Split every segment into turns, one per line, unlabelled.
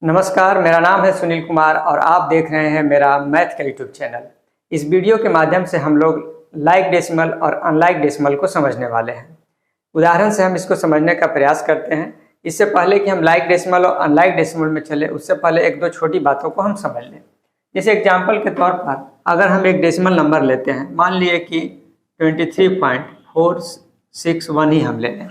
नमस्कार, मेरा नाम है सुनील कुमार और आप देख रहे हैं मेरा मैथ का यूट्यूब चैनल। इस वीडियो के माध्यम से हम लोग लाइक डेसिमल और अनलाइक डेसिमल को समझने वाले हैं। उदाहरण से हम इसको समझने का प्रयास करते हैं। इससे पहले कि हम लाइक डेसिमल और अनलाइक डेसिमल में चले, उससे पहले एक दो छोटी बातों को हम समझ लें। जैसे एग्जाम्पल के तौर पर अगर हम एक डेसिमल नंबर लेते हैं, मान लिए कि 23.461 ही हम ले लें,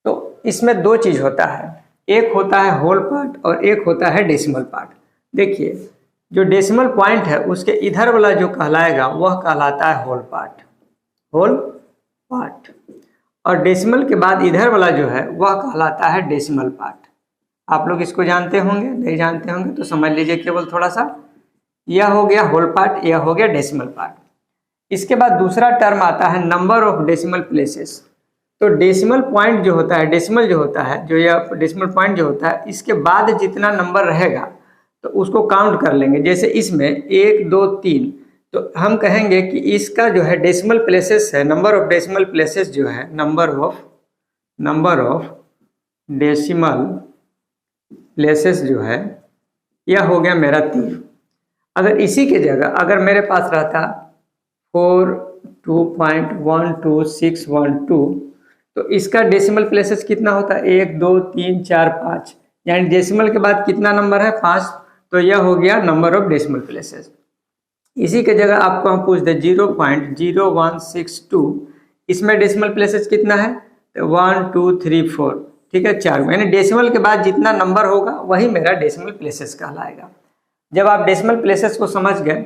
तो इसमें दो चीज़ होता है, एक होता है होल पार्ट और एक होता है डेसिमल पार्ट। देखिए, जो डेसिमल पॉइंट है उसके इधर वाला जो कहलाएगा वह कहलाता है होल पार्ट, होल पार्ट, और डेसिमल के बाद इधर वाला जो है वह कहलाता है डेसिमल पार्ट। आप लोग इसको जानते होंगे, नहीं जानते होंगे तो समझ लीजिए केवल थोड़ा सा। यह हो गया होल पार्ट, यह हो गया डेसिमल पार्ट। इसके बाद दूसरा टर्म आता है नंबर ऑफ डेसिमल प्लेसेस। तो डेसिमल पॉइंट जो होता है, डेसिमल जो होता है, जो यह डेसिमल पॉइंट जो होता है, इसके बाद जितना नंबर रहेगा तो उसको काउंट कर लेंगे। जैसे इसमें 1 2 3, तो हम कहेंगे कि इसका जो है डेसिमल प्लेसेस है, नंबर ऑफ डेसिमल प्लेसेस जो है, नंबर ऑफ डेसिमल प्लेसेस जो है, यह हो गया मेरा 3। अगर इसी के जगह अगर मेरे पास रहता 42.12612, तो इसका डेसिमल प्लेसेस कितना होता है, 1 2 3 4 5, यानी डेसिमल के बाद कितना नंबर है, 5। तो यह हो गया नंबर ऑफ डेसिमल प्लेसेस। इसी के जगह आपको हम पूछ दे 0.0162, इसमें डेसिमल प्लेसेस कितना है, 1 2 3 4, ठीक है, 4। यानी डेसिमल के बाद जितना नंबर होगा वही मेरा डेसिमल प्लेसेस कहलाएगा। जब आप डेसिमल प्लेसेस को समझ गए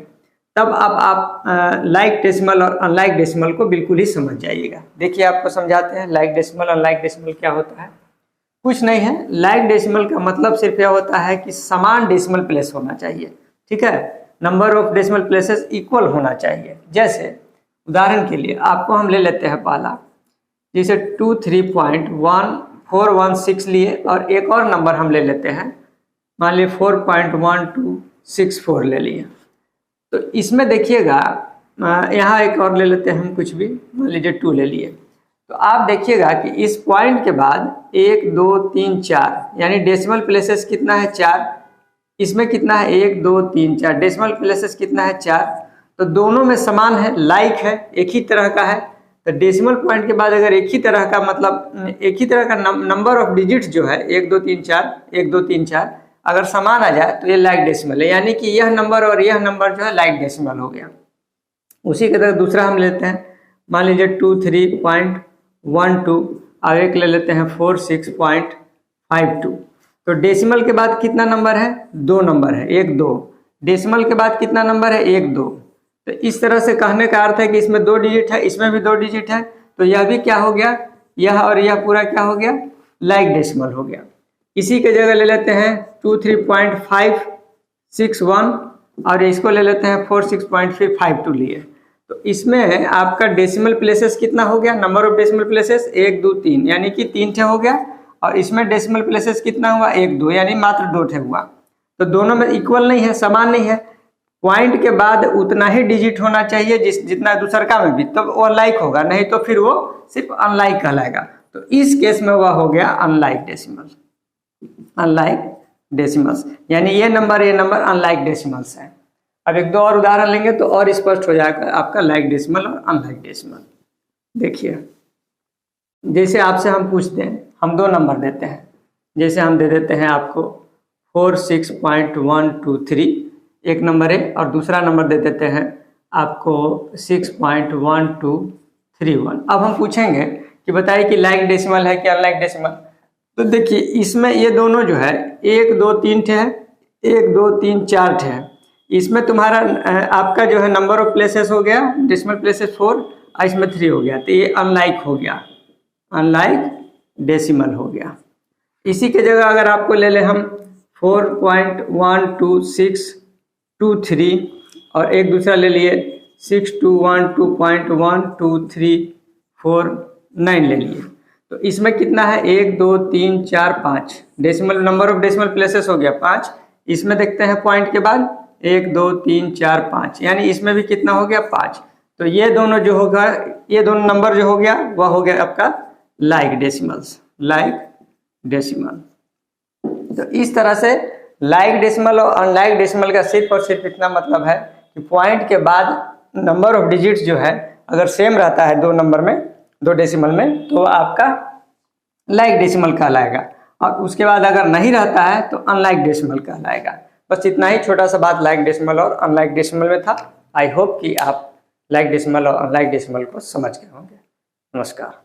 तब अब आप लाइक डेसिमल और अनलाइक डेसिमल को बिल्कुल ही समझ जाइएगा। देखिए, आपको समझाते हैं लाइक डेसिमल अनलाइक डेसिमल क्या होता है। कुछ नहीं है, लाइक डेसिमल का मतलब सिर्फ यह होता है कि समान डेसिमल प्लेस होना चाहिए, ठीक है, number of decimal places equal होना चाहिए। जैसे उदाहरण के लिए आपको हम ले लेते हैं पहला, जैसे 23.1416 लिए, और एक और नंबर हम ले लेते हैं, मान लीजिए 4.1264 ले लिए। तो इसमें देखिएगा, यहाँ एक और ले लेते हैं हम, कुछ भी, मान लीजिए 2 ले लिए। तो आप देखिएगा कि इस पॉइंट के बाद 1 2 3 4, यानी डेसिमल प्लेसेस कितना है, 4। इसमें कितना है, 1 2 3 4, डेसिमल प्लेसेस कितना है, 4। तो दोनों में समान है, लाइक है, एक ही तरह का है। तो डेसिमल पॉइंट के बाद अगर एक ही तरह का, मतलब एक ही तरह का नंबर ऑफ डिजिट्स जो है, 1 2 3 4, 1 2 3 4, अगर समान आ जाए तो ये लाइक डेसिमल है, यानी कि यह नंबर और यह नंबर जो है लाइक डेसिमल हो गया। उसी की तरह दूसरा हम लेते हैं, मान लीजिए 23.12, और एक ले लेते हैं 46.52। तो डेसिमल के बाद कितना नंबर है, 2 नंबर है, 1 2। डेसिमल के बाद कितना नंबर है, 1 2। तो इस तरह से कहने का अर्थ है कि इसमें 2 डिजिट है, इसमें भी 2 डिजिट है, तो यह भी क्या हो गया, यह और यह पूरा क्या हो गया, लाइक डेसिमल हो गया। इसी के जगह ले लेते हैं 23.561, और इसको ले लेते हैं 46.52 लिए। तो इसमें आपका डेसिमल प्लेसेस कितना हो गया, नंबर ऑफ डेसिमल प्लेसेस 1 2 3, यानी कि 3 ठे हो गया, और इसमें डेसिमल प्लेसेस कितना हुआ, 1 2, यानी मात्र 2 ठे हुआ। तो दोनों में इक्वल नहीं है, समान नहीं है। पॉइंट के बाद उतना ही डिजिट होना चाहिए जितना दूसरका में भी, तब वो लाइक होगा, नहीं तो फिर वो सिर्फ अनलाइक कहलाएगा। तो इस केस में वह हो गया अनलाइक डेसिमल, अनलाइक डेसिमल्स, यानी ये नंबर अनलाइक डेसिमल्स है। अब एक दो और उदाहरण लेंगे तो और स्पष्ट हो जाएगा आपका लाइक डेसिमल और अनलाइक डेसिमल। देखिए, जैसे आपसे हम पूछते हैं, हम 2 नंबर देते हैं, जैसे हम दे देते हैं आपको 46.123, एक नंबर है, और दूसरा नंबर दे देते हैं आपको 6.1231। अब हम पूछेंगे कि बताइए कि लाइक डेसिमल है कि अनलाइक डेसिमल। तो देखिए, इसमें ये दोनों जो है 1 2 3 ठे है, 1 2 3 4 ठे है। इसमें तुम्हारा आपका जो है नंबर ऑफ प्लेसेस हो गया, डेसिमल प्लेसेस 4, और इसमें 3 हो गया, तो ये अनलाइक हो गया, अनलाइक डेसिमल हो गया। इसी के जगह अगर आपको ले ले हम 4.12623, और एक दूसरा ले लिए 6212.12349 ले लिए। तो इसमें कितना है, 1 2 3 4 5, decimal number of decimal places हो गया 5। इसमें देखते हैं पॉइंट के बाद 1 2 3 4 5, यानी इसमें भी कितना हो गया, 5। तो ये दोनों जो होगा, ये दोनों नंबर जो हो गया वह हो गया आपका लाइक डेसिमल्स, लाइक डेसिमल। तो इस तरह से लाइक डेसिमल और अनलाइक डेसिमल का सिर्फ और सिर्फ इतना मतलब है कि पॉइंट के बाद नंबर ऑफ डिजिट्स जो है अगर सेम रहता है दो नंबर में, दो डेसिमल में, तो आपका लाइक डेसिमल कहलाएगा, और उसके बाद अगर नहीं रहता है तो अनलाइक डेसिमल कहलाएगा। बस इतना ही छोटा सा बात लाइक डेसिमल और अनलाइक डेसिमल में था। आई होप कि आप लाइक डेसिमल और अनलाइक डेसिमल को समझ गए होंगे। नमस्कार।